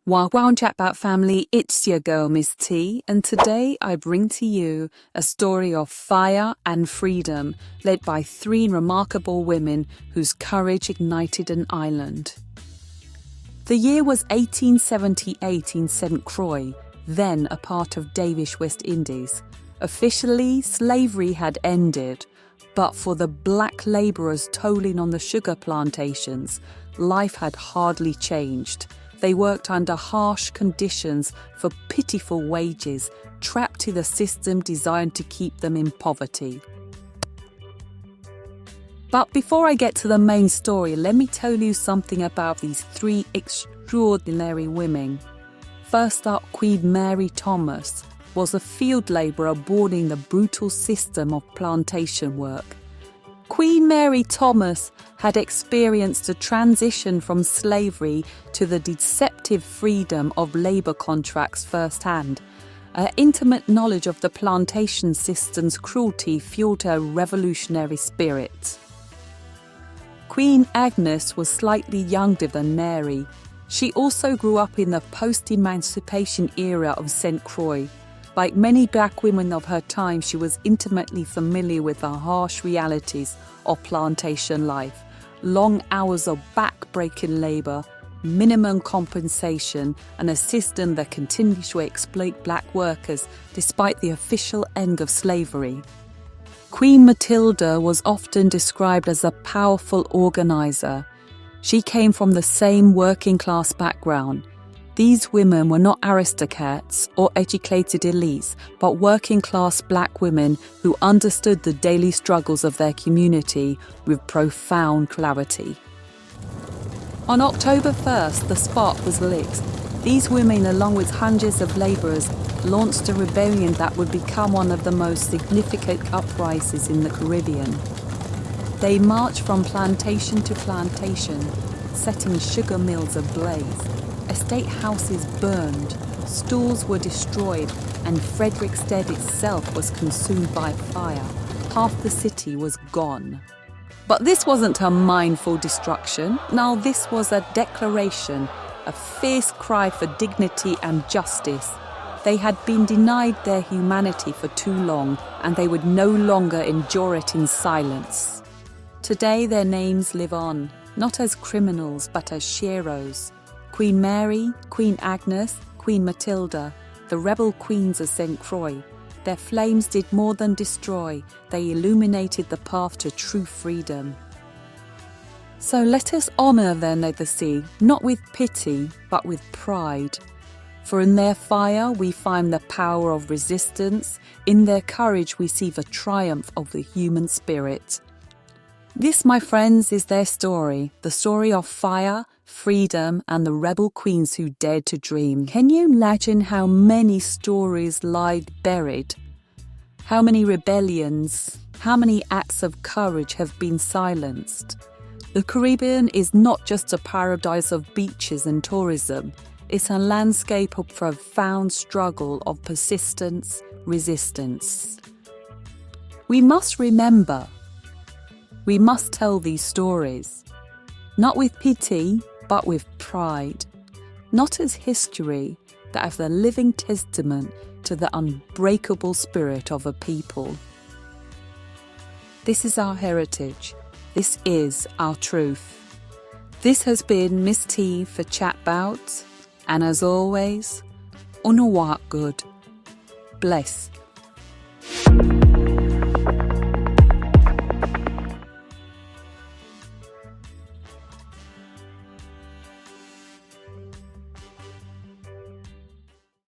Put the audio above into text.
Wagwan Chatbout family, it's your girl Miss T, and today I bring to you a story of fire and freedom led by three remarkable women whose courage ignited an island. The year was 1878 in St. Croix, then a part of Danish West Indies. Officially, slavery had ended, but for the black labourers toiling on the sugar plantations, life had hardly changed. They worked under harsh conditions for pitiful wages, trapped to the system designed to keep them in poverty. But before I get to the main story, let me tell you something about these three extraordinary women. First up, Queen Mary Thomas was a field labourer born in the brutal system of plantation work. Queen Mary Thomas had experienced a transition from slavery to the deceptive freedom of labour contracts firsthand. Her intimate knowledge of the plantation system's cruelty fueled her revolutionary spirit. Queen Agnes was slightly younger than Mary. She also grew up in the post-emancipation era of St. Croix. Like many black women of her time, she was intimately familiar with the harsh realities of plantation life. Long hours of back-breaking labour, minimum compensation, and a system that continued to exploit black workers despite the official end of slavery. Queen Matilda was often described as a powerful organiser. She came from the same working-class background. These women were not aristocrats or educated elites, but working-class black women who understood the daily struggles of their community with profound clarity. On October 1st, the spark was lit. These women, along with hundreds of labourers, launched a rebellion that would become one of the most significant uprisings in the Caribbean. They marched from plantation to plantation, setting sugar mills ablaze. Estate houses burned, stores were destroyed, and Frederiksted itself was consumed by fire. Half the city was gone. But this wasn't a mindful destruction. No, this was a declaration, a fierce cry for dignity and justice. They had been denied their humanity for too long, and they would no longer endure it in silence. Today their names live on, not as criminals but as heroes. Queen Mary, Queen Agnes, Queen Matilda, the rebel queens of St. Croix. Their flames did more than destroy, they illuminated the path to true freedom. So let us honour their legacy, not with pity, but with pride. For in their fire we find the power of resistance, in their courage we see the triumph of the human spirit. This, my friends, is their story, the story of fire, freedom, and the rebel queens who dared to dream. Can you imagine how many stories lie buried? How many rebellions, how many acts of courage have been silenced? The Caribbean is not just a paradise of beaches and tourism. It's a landscape of profound struggle, of persistence, resistance. We must remember. We must tell these stories, not with pity, but with pride, not as history, but as a living testament to the unbreakable spirit of a people. This is our heritage. This is our truth. This has been Miss T for CHATBOUT, and as always, unawak good. Bless.